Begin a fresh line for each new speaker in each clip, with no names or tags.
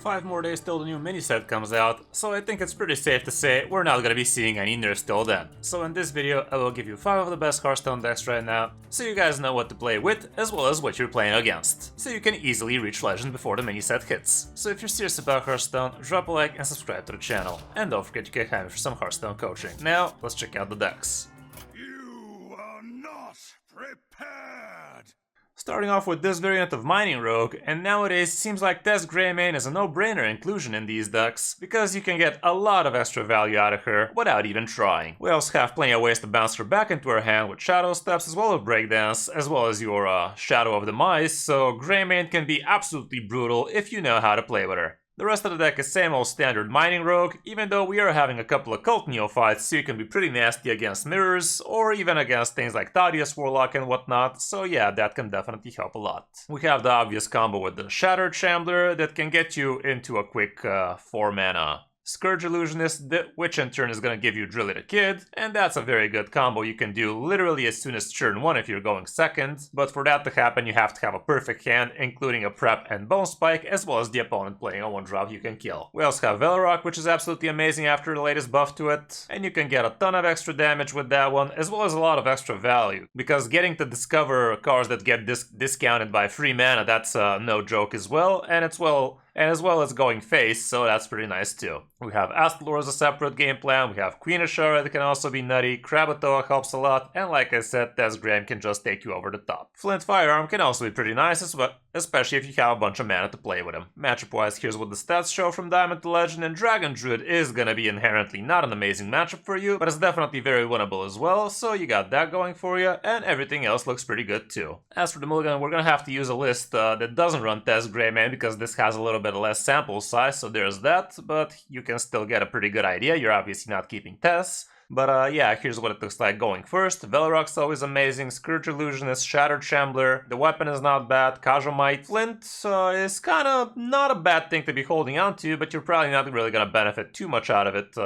5 more days till the new mini set comes out, so I think it's pretty safe to say we're not gonna be seeing any nerfs till then. So in this video I will give you 5 of the best Hearthstone decks right now, so you guys know what to play with as well as what you're playing against, so you can easily reach Legend before the mini set hits. So if you're serious about Hearthstone, drop a like and subscribe to the channel, and don't forget to get Jaime for some Hearthstone coaching. Now, let's check out the decks.
You are not prepared!
Starting off with this variant of Mining Rogue, and nowadays it seems like Tess Greymane is a no-brainer inclusion in these decks, because you can get a lot of extra value out of her without even trying. We also have plenty of ways to bounce her back into her hand with Shadow Steps as well as Breakdance, as well as your Shadow of Demise, so Greymane can be absolutely brutal if you know how to play with her. The rest of the deck is same old standard Mining Rogue, even though we are having a couple of Cult Neophytes, so you can be pretty nasty against mirrors, or even against things like Thaddeus Warlock and whatnot, so yeah, that can definitely help a lot. We have the obvious combo with the Shattered Shambler that can get you into a quick 4 mana Scourge Illusionist, which in turn is going to give you Drill It a Kid, and that's a very good combo you can do literally as soon as turn 1 if you're going second, but for that to happen you have to have a perfect hand, including a Prep and Bone Spike, as well as the opponent playing a 1-drop you can kill. We also have Velorock, which is absolutely amazing after the latest buff to it, and you can get a ton of extra damage with that one, as well as a lot of extra value, because getting to discover cards that get discounted by free mana, that's no joke as well, and as well as going face, so that's pretty nice too. We have Astalor as a separate game plan, we have Queen Ashara that can also be nutty, Krakatoa helps a lot, and like I said, Tess Graham can just take you over the top. Flint Firearm can also be pretty nice, especially if you have a bunch of mana to play with him. Matchup wise, here's what the stats show from Diamond to Legend, and Dragon Druid is gonna be inherently not an amazing matchup for you, but it's definitely very winnable as well, so you got that going for you, and everything else looks pretty good too. As for the mulligan, we're gonna have to use a list that doesn't run Tess Greymane because this has a little bit less sample size, so there's that, but you can still get a pretty good idea. You're obviously not keeping Tess. But yeah, here's what it looks like going first. Velorock's always amazing, Scourge Illusionist, Shattered Shambler, the weapon is not bad, Kajomite. Flint is kinda not a bad thing to be holding on to, but you're probably not really gonna benefit too much out of it,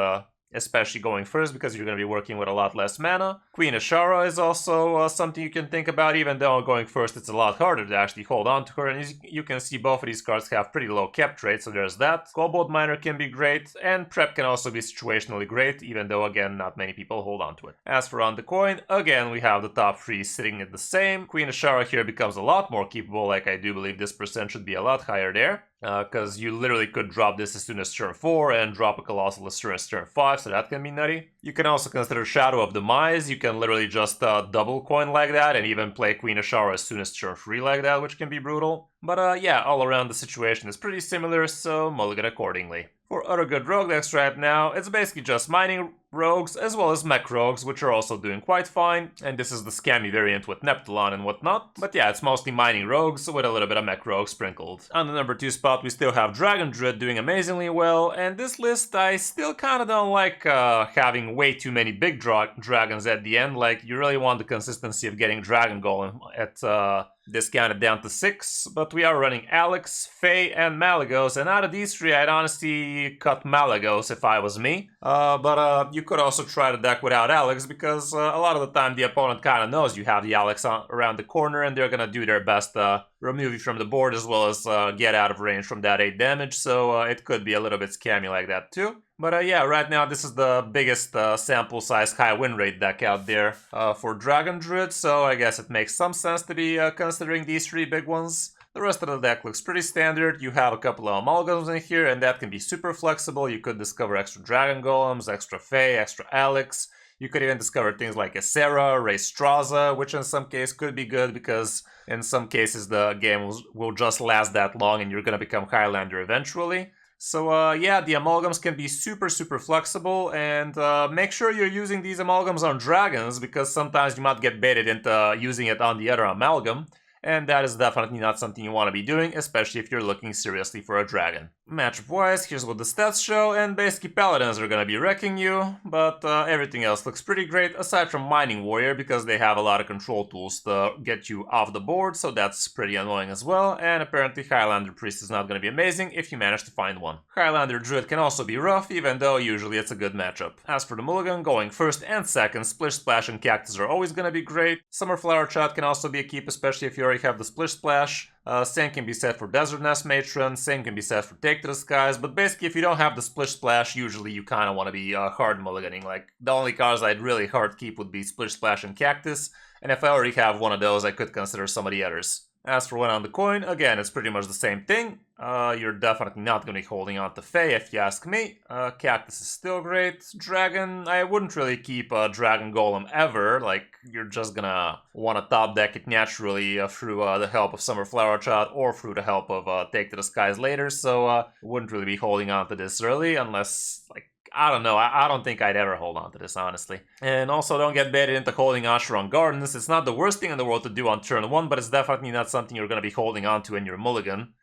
especially going first because you're going to be working with a lot less mana. Queen Ashara is also something you can think about, even though going first it's a lot harder to actually hold on to her, and you can see both of these cards have pretty low kept rate, so there's that. Cobalt Miner can be great, and Prep can also be situationally great, even though again not many people hold on to it. As for On the Coin, again we have the top 3 sitting at the same. Queen Ashara here becomes a lot more keepable, like I do believe this percent should be a lot higher there. Because you literally could drop this as soon as turn 4 and drop a Colossal as soon as turn 5, so that can be nutty. You can also consider Shadow of Demise. You can literally just double coin like that and even play Queen Ashara as soon as turn 3 like that, which can be brutal. But yeah, all around the situation is pretty similar, so mulligan accordingly. For other good rogue decks right now, it's basically just Mining Rogues as well as Mech Rogues, which are also doing quite fine, and this is the scammy variant with Neptulon and whatnot, but yeah, it's mostly Mining Rogues with a little bit of Mech Rogues sprinkled. On the number 2 spot, we still have Dragon Druid doing amazingly well, and this list I still kinda don't like having way too many big dragons at the end. Like, you really want the consistency of getting Dragon Golem at discounted down to 6, but we are running Alex, Faye, and Malagos, and out of these 3 I'd honestly cut Malagos if I was me, but you could also try the deck without Alex, because a lot of the time the opponent kind of knows you have the Alex around the corner, and they're gonna do their best to remove you from the board as well as get out of range from that 8 damage, so it could be a little bit scammy like that too. But yeah, right now this is the biggest sample size high win rate deck out there for Dragon Druid, so I guess it makes some sense to be considering these 3 big ones. The rest of the deck looks pretty standard. You have a couple of amalgams in here, and that can be super flexible. You could discover extra Dragon Golems, extra Fae, extra Alex. You could even discover things like Ysera, Raystraza, which in some cases could be good because in some cases the game will just last that long and you're gonna become Highlander eventually. So yeah, the amalgams can be super flexible, and make sure you're using these amalgams on dragons, because sometimes you might get baited into using it on the other amalgam. And that is definitely not something you want to be doing, especially if you're looking seriously for a dragon. Matchup wise, here's what the stats show, and basically Paladins are gonna be wrecking you, but everything else looks pretty great, aside from Mining Warrior, because they have a lot of control tools to get you off the board, so that's pretty annoying as well, and apparently Highlander Priest is not gonna be amazing if you manage to find one. Highlander Druid can also be rough, even though usually it's a good matchup. As for the mulligan, going first and second, Splish Splash and Cactus are always gonna be great. Summer Flower Chat can also be a keep, especially if you're already have the Splish Splash. Same can be said for Desert Nest Matron, same can be said for Take to the Skies, but basically if you don't have the Splish Splash, usually you kind of want to be hard mulliganing. Like, the only cards I'd really hard keep would be Splish Splash and Cactus, and if I already have one of those, I could consider some of the others. As for Win on the Coin, again, it's pretty much the same thing. You're definitely not going to be holding on to Fae, if you ask me. Cactus is still great. Dragon, I wouldn't really keep Dragon Golem ever. Like, you're just gonna want to top deck it naturally through the help of Summer Flower Child or through the help of Take to the Skies later, so wouldn't really be holding on to this early unless, like, I don't know, I don't think I'd ever hold on to this, honestly. And also, don't get baited into holding Asheron Gardens. It's not the worst thing in the world to do on turn 1, but it's definitely not something you're going to be holding on to in your mulligan.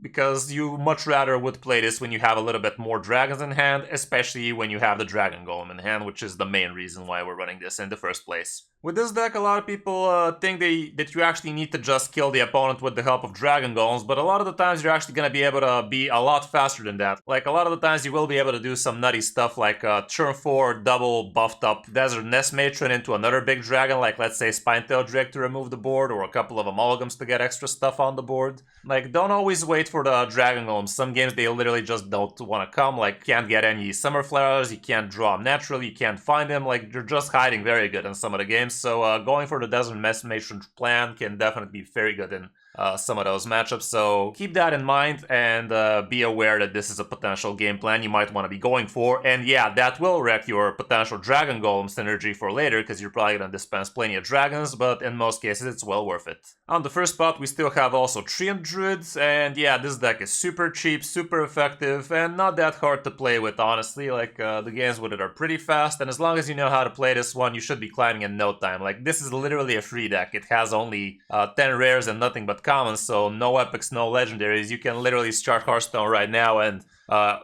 Because you much rather would play this when you have a little bit more dragons in hand, especially when you have the Dragon Golem in hand, which is the main reason why we're running this in the first place. With this deck, a lot of people think that you actually need to just kill the opponent with the help of Dragon Golems, but a lot of the times you're actually going to be able to be a lot faster than that. Like, a lot of the times you will be able to do some nutty stuff like turn 4 double buffed up Desert Nest Matron into another big dragon, like let's say Spinetail Drake to remove the board, or a couple of Amalgams to get extra stuff on the board. Like, don't always wait for the Dragon Golems. Some games they literally just don't want to come, like can't get any Summer Flowers, you can't draw them naturally, you can't find them, like you're just hiding very good in some of the games. So going for the Desert Nest Matron plan can definitely be very good in some of those matchups, so keep that in mind and be aware that this is a potential game plan you might want to be going for. And yeah, that will wreck your potential Dragon Golem synergy for later, because you're probably going to dispense plenty of dragons, but in most cases it's well worth it. On the first spot we still have also Treant Druids, and yeah, this deck is super cheap, super effective, and not that hard to play with, honestly. Like, the games with it are pretty fast, and as long as you know how to play this one, you should be climbing in no time. Like, this is literally a free deck. It has only 10 rares and nothing but commons, so no epics, no legendaries. You can literally start Hearthstone right now and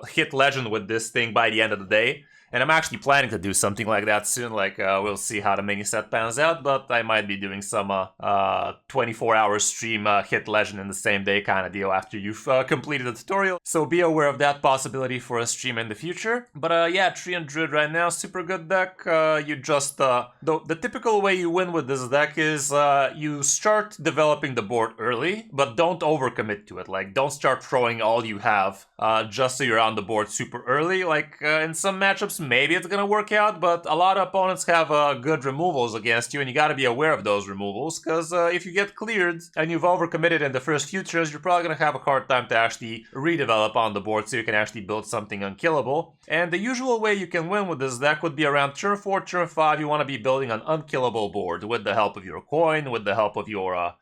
hit legend with this thing by the end of the day. And I'm actually planning to do something like that soon. Like, we'll see how the mini set pans out, but I might be doing some 24-hour stream hit legend in the same day kind of deal after you've completed the tutorial. So be aware of that possibility for a stream in the future. But yeah, Treant Druid right now, super good deck. You just, the typical way you win with this deck is you start developing the board early, but don't overcommit to it. Like, don't start throwing all you have just so you're on the board super early. Like, in some matchups, maybe it's gonna work out, but a lot of opponents have good removals against you, and you gotta be aware of those removals, because if you get cleared and you've overcommitted in the first few turns, you're probably gonna have a hard time to actually redevelop on the board so you can actually build something unkillable. And the usual way you can win with this deck would be around turn 4, turn 5, you want to be building an unkillable board with the help of your coin, with the help of your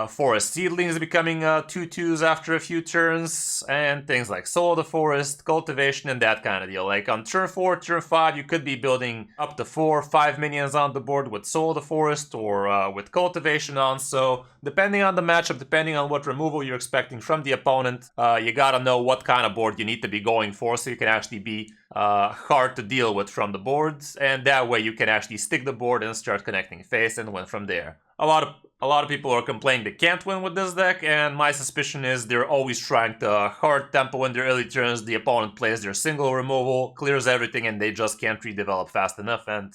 Forest Seedlings becoming 2/2s after a few turns, and things like Soul of the Forest, Cultivation, and that kind of deal. Like, on turn 4, turn 5, you could be building up to 4 or 5 minions on the board with Soul of the Forest or with Cultivation on, so depending on the matchup, depending on what removal you're expecting from the opponent, you gotta know what kind of board you need to be going for so you can actually be hard to deal with from the boards, and that way you can actually stick the board and start connecting face and win from there. A lot of people are complaining they can't win with this deck, and my suspicion is they're always trying to hard tempo in their early turns. The opponent plays their single removal, clears everything, and they just can't redevelop fast enough, and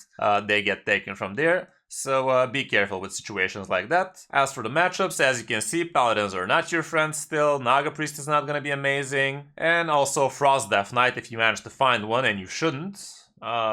they get taken from there. So be careful with situations like that. As for the matchups, as you can see, Paladins are not your friends still, Naga Priest is not going to be amazing, and also Frost Death Knight, if you manage to find one, and you shouldn't,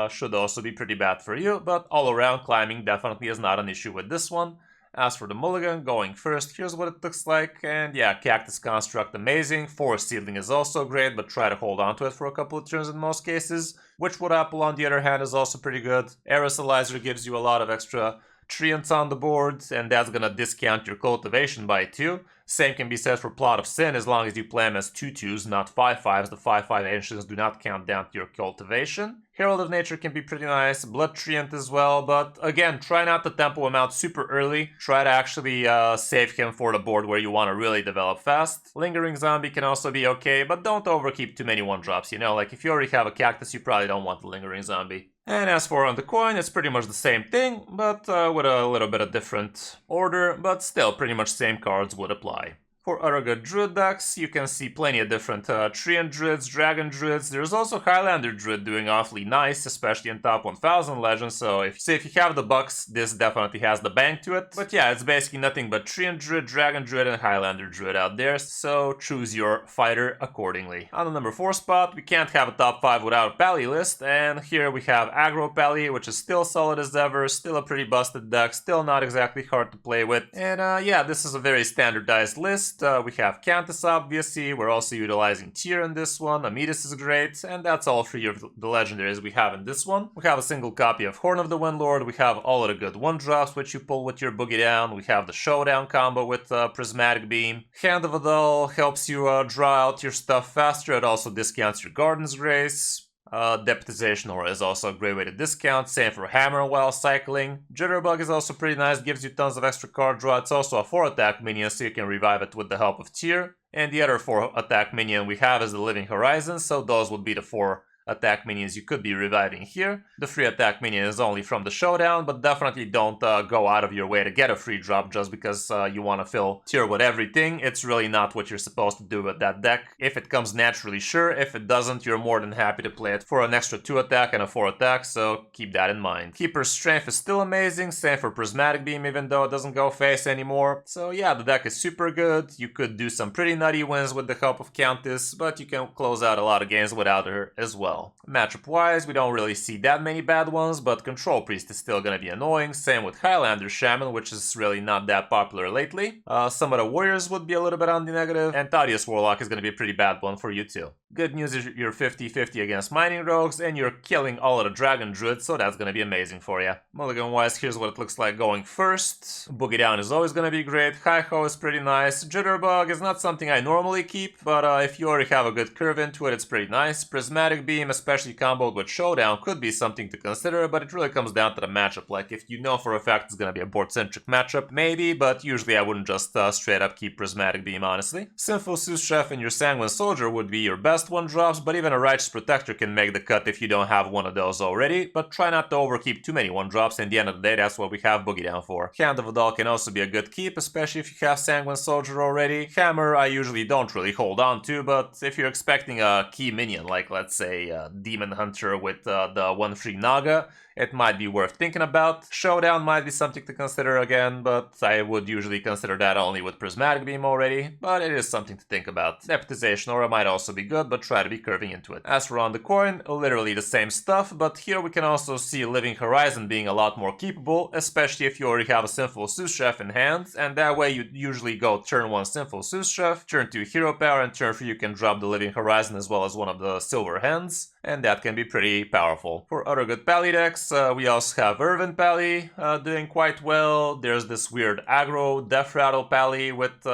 should also be pretty bad for you, but all around climbing definitely is not an issue with this one. As for the mulligan, going first, here's what it looks like, and yeah, Cactus Construct amazing, Forest Seedling is also great, but try to hold on to it for a couple of turns in most cases. Witchwood Apple, on the other hand, is also pretty good. Aerosolizer gives you a lot of extra treants on the board, and that's gonna discount your cultivation by 2. Same can be said for Plot of Sin, as long as you play them as 2/2s, not 5/5s. The 5/5 ancients do not count down to your cultivation. Herald of Nature can be pretty nice, Blood Treant as well, but again, try not to tempo him out super early. Try to actually save him for the board where you want to really develop fast. Lingering Zombie can also be okay, but don't overkeep too many 1-drops, you know? Like, if you already have a Cactus, you probably don't want the Lingering Zombie. And as for on the coin, it's pretty much the same thing, but with a little bit of different order, but still pretty much same cards would apply. For other good druid decks, you can see plenty of different Treant druids, dragon druids. There's also Highlander druid doing awfully nice, especially in top 1000 legends. So if you have the bucks, this definitely has the bang to it. But yeah, it's basically nothing but Treant druid, dragon druid, and Highlander druid out there. So choose your fighter accordingly. On the number 4 spot, we can't have a top 5 without a pally list, and here we have aggro pally, which is still solid as ever, still a pretty busted deck, still not exactly hard to play with. And yeah, this is a very standardized list. We have Cantus, obviously. We're also utilizing Tyr in this one. Amidas is great, and that's all 3 of the legendaries we have in this one. We have a single copy of Horn of the Windlord. We have all of the good 1-drops which you pull with your Boogie Down. We have the Showdown combo with Prismatic Beam. Hand of Adal helps you draw out your stuff faster. It also discounts your Garden's Grace. Deputization Aura is also a great way to discount, same for Hammer while cycling. Jitterbug is also pretty nice, gives you tons of extra card draw. It's also a 4-attack minion, so you can revive it with the help of Tyr. And the other 4-attack minion we have is the Living Horizon, so those would be the 4-attack minions you could be reviving here. The 3-attack minion is only from the Showdown, but definitely don't go out of your way to get a free drop just because you want to fill Tyr with everything. It's really not what you're supposed to do with that deck. If it comes naturally, sure. If it doesn't, you're more than happy to play it for an extra 2-attack and a 4-attack, so keep that in mind. Keeper's Strength is still amazing, same for Prismatic Beam, even though it doesn't go face anymore. So yeah, the deck is super good. You could do some pretty nutty wins with the help of Countess, but you can close out a lot of games without her as well. Matchup wise, we don't really see that many bad ones, but Control Priest is still gonna be annoying, same with Highlander Shaman, which is really not that popular lately. Some of the Warriors would be a little bit on the negative, and Thaddeus Warlock is gonna be a pretty bad one for you too. Good news is you're 50-50 against Mining Rogues, and you're killing all of the Dragon Druids, so that's gonna be amazing for you. Mulligan wise, here's what it looks like going first. Boogie Down is always gonna be great, Hi-Ho is pretty nice, Jitterbug is not something I normally keep, but if you already have a good curve into it, it's pretty nice. Prismatic Beam, especially comboed with Showdown, could be something to consider, but it really comes down to the matchup. Like, if you know for a fact it's gonna be a board-centric matchup, maybe, but usually I wouldn't just straight up keep Prismatic Beam, honestly. Sinful Sous Chef and your Sanguine Soldier would be your best 1-drops, but even a Righteous Protector can make the cut if you don't have one of those already, but try not to overkeep too many 1-drops. In the end of the day, that's what we have Boogie Down for. Hand of Adal can also be a good keep, especially if you have Sanguine Soldier already. Hammer I usually don't really hold on to, but if you're expecting a key minion, like let's say Demon Hunter with the 1-3 Naga, it might be worth thinking about. Showdown might be something to consider again, but I would usually consider that only with Prismatic Beam already, but it is something to think about. Deputization Aura might also be good, but try to be curving into it. As for On the Coin, literally the same stuff, but here we can also see Living Horizon being a lot more keepable, especially if you already have a Sinful Sous Chef in hand, and that way you usually go turn 1 Sinful Sous Chef, turn 2 Hero Power, and turn 3 you can drop the Living Horizon as well as one of the Silver Hands, and that can be pretty powerful. For other good pally decks, we also have Irvin Pally doing quite well. There's this weird aggro Death Rattle Pally with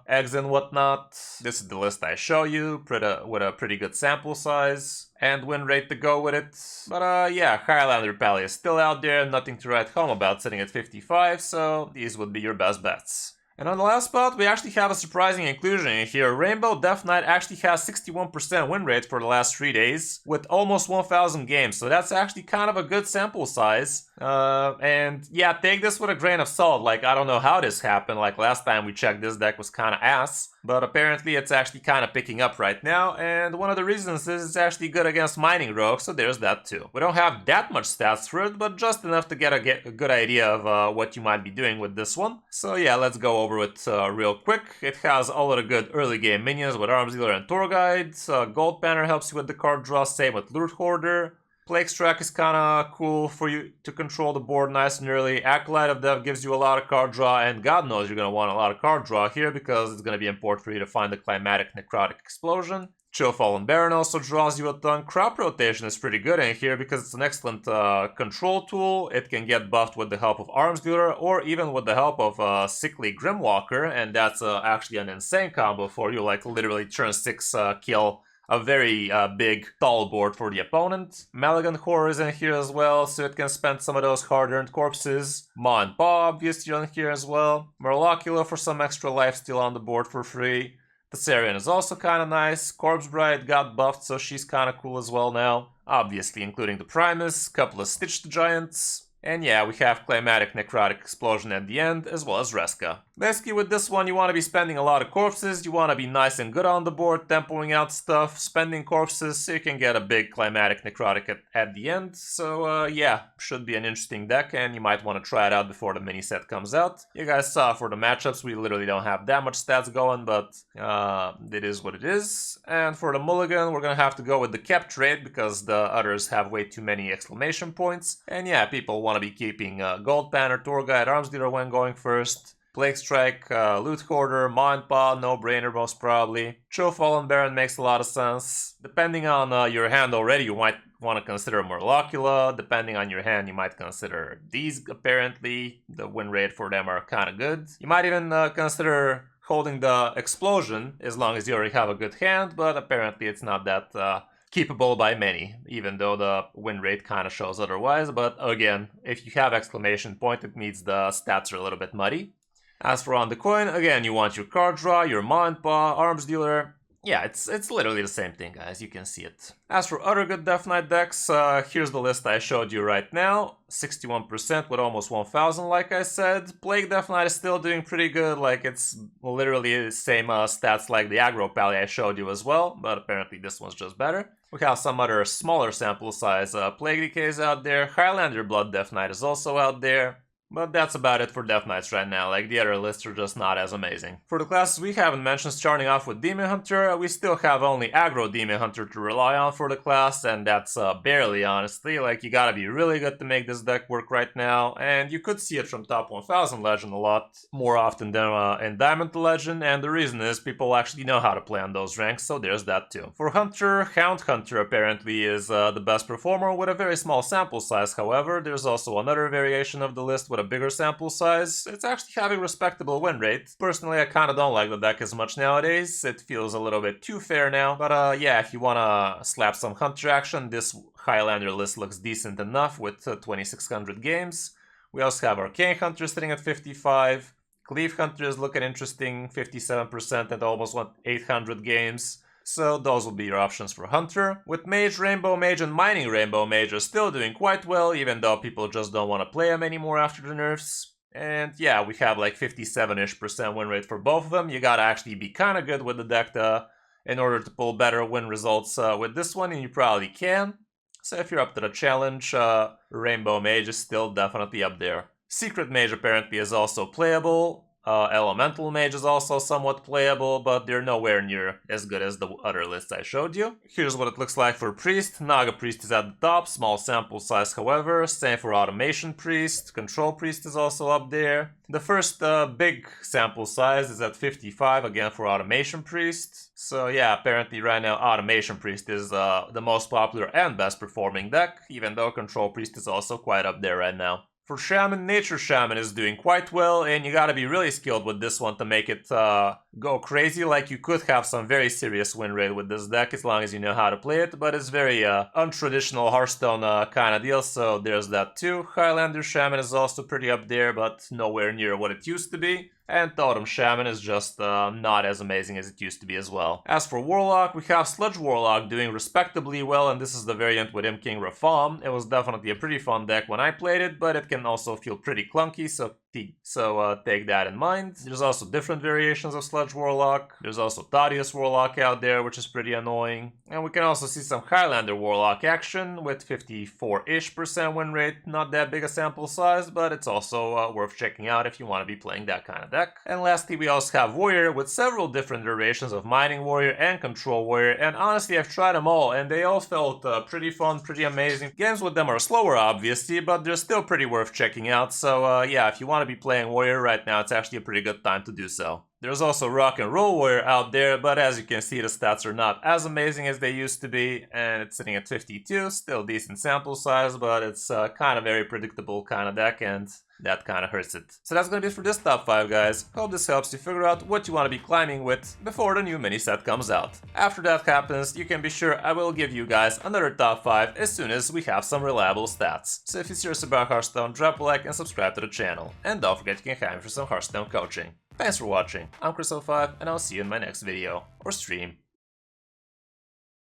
eggs and whatnot. This is the list I show you, with a pretty good sample size and win rate to go with it. But yeah, Highlander Pally is still out there, nothing to write home about, sitting at 55, so these would be your best bets. And on the last spot, we actually have a surprising inclusion in here. Rainbow Death Knight actually has 61% win rate for the last 3 days, with almost 1,000 games, so that's actually kind of a good sample size. And yeah, take this with a grain of salt. Like, I don't know how this happened. Like, last time we checked, this deck was kind of ass, but apparently it's actually kind of picking up right now, and one of the reasons is it's actually good against Mining Rogue, so there's that too. We don't have that much stats for it, but just enough to get a good idea of what you might be doing with this one. So yeah, let's go over it real quick. It has all of the good early game minions with Arms Dealer and Tour Guide. Gold Banner helps you with the card draw, same with Loot Hoarder. Plague Track is kinda cool for you to control the board nice and early. Acolyte of Death gives you a lot of card draw, and God knows you're gonna want a lot of card draw here because it's gonna be important for you to find the Climatic Necrotic Explosion. Chill Fallen Baron also draws you a ton. Crop Rotation is pretty good in here because it's an excellent control tool. It can get buffed with the help of Arms Dealer or even with the help of Sickly Grimwalker, and that's actually an insane combo for you, like literally turn 6 kill a very big tall board for the opponent. Malignant Horror is in here as well, so it can spend some of those hard-earned corpses. Maw and Paw obviously on here as well. Murlocula for some extra life steal on the board for free. Thessarian is also kind of nice. Corpse Bride got buffed, so she's kind of cool as well now. Obviously including the Primus, couple of Stitched Giants. And yeah, we have Climatic Necrotic Explosion at the end, as well as Reska. Basically with this one you want to be spending a lot of corpses, you want to be nice and good on the board, tempoing out stuff, spending corpses, so you can get a big Climatic Necrotic at the end. So yeah, should be an interesting deck, and you might want to try it out before the mini set comes out. You guys saw for the matchups, we literally don't have that much stats going, but it is what it is. And for the mulligan, we're gonna have to go with the Kept trade, because the others have way too many exclamation points. And yeah, people want to be keeping Gold Banner, Tour Guide, Arms Dealer when going first, Plague Strike, Loot Hoarder, Mind Paw, no-brainer most probably. Cho Fallen Baron makes a lot of sense. Depending on your hand already, you might want to consider Murloculus. Depending on your hand, you might consider these apparently. The win rate for them are kind of good. You might even consider holding the Explosion, as long as you already have a good hand, but apparently it's not that keepable by many, even though the win rate kind of shows otherwise. But again, if you have exclamation point, it means the stats are a little bit muddy. As for on the coin, again, you want your card draw, your Mind Paw, Arms Dealer. Yeah, it's literally the same thing, guys, you can see it. As for other good Death Knight decks, here's the list I showed you right now. 61% with almost 1000, like I said. Plague Death Knight is still doing pretty good, like it's literally the same stats like the Aggro Pally I showed you as well, but apparently this one's just better. We have some other smaller sample size Plague Decays out there. Highlander Blood Death Knight is also out there. But that's about it for Death Knights right now, like the other lists are just not as amazing. For the classes we haven't mentioned, starting off with Demon Hunter, we still have only Aggro Demon Hunter to rely on for the class, and that's barely, honestly. Like, you gotta be really good to make this deck work right now, and you could see it from top 1000 Legend a lot more often than in Diamond to Legend, and the reason is people actually know how to play on those ranks, so there's that too. For Hunter, Hound Hunter apparently is the best performer with a very small sample size, however. There's also another variation of the list with a bigger sample size. It's actually having respectable win rate. Personally, I kind of don't like the deck as much nowadays. It feels a little bit too fair now. But yeah, if you want to slap some Hunter action, this Highlander list looks decent enough with 2600 games. We also have Arcane Hunter sitting at 55. Cleave Hunter is looking interesting, 57% and almost 800 games. So those will be your options for Hunter. With Mage, Rainbow Mage, and Mining Rainbow Mage are still doing quite well, even though people just don't want to play them anymore after the nerfs. And yeah, we have like 57-ish% win rate for both of them. You gotta actually be kind of good with the deck in order to pull better win results with this one, and you probably can. So if you're up to the challenge, Rainbow Mage is still definitely up there. Secret Mage apparently is also playable. Elemental Mage is also somewhat playable, but they're nowhere near as good as the other lists I showed you. Here's what it looks like for Priest. Naga Priest is at the top, small sample size however. Same for Automation Priest. Control Priest is also up there. The first big sample size is at 55, again for Automation Priest. So yeah, apparently right now Automation Priest is the most popular and best performing deck, even though Control Priest is also quite up there right now. For Shaman, Nature Shaman is doing quite well, and you gotta be really skilled with this one to make it go crazy. Like, you could have some very serious win rate with this deck as long as you know how to play it, but it's very untraditional Hearthstone kind of deal, so there's that too. Highlander Shaman is also pretty up there, but nowhere near what it used to be. And Totem Shaman is just not as amazing as it used to be as well. As for Warlock, we have Sludge Warlock doing respectably well, and this is the variant with Imp King Rafam. It was definitely a pretty fun deck when I played it, but it can also feel pretty clunky, so take that in mind. There's also different variations of Sludge Warlock. There's also Thaddeus Warlock out there, which is pretty annoying. And we can also see some Highlander Warlock action with 54-ish% win rate. Not that big a sample size, but it's also worth checking out if you want to be playing that kind of deck. And lastly, we also have Warrior with several different iterations of Mining Warrior and Control Warrior. And honestly, I've tried them all, and they all felt pretty fun, pretty amazing. Games with them are slower, obviously, but they're still pretty worth checking out. So yeah, if you want to be playing Warrior right now, it's actually a pretty good time to do so. There's also Rock and Roll Warrior out there, but as you can see, the stats are not as amazing as they used to be, and it's sitting at 52, still decent sample size, but it's kind of very predictable kind of deck, and that kind of hurts it. So that's gonna be it for this top 5, guys. Hope this helps you figure out what you want to be climbing with before the new mini set comes out. After that happens, you can be sure I will give you guys another top 5 as soon as we have some reliable stats. So if you're serious about Hearthstone, drop a like and subscribe to the channel. And don't forget you can hire me for some Hearthstone coaching. Thanks for watching, I'm Kris05, and I'll see you in my next video or stream.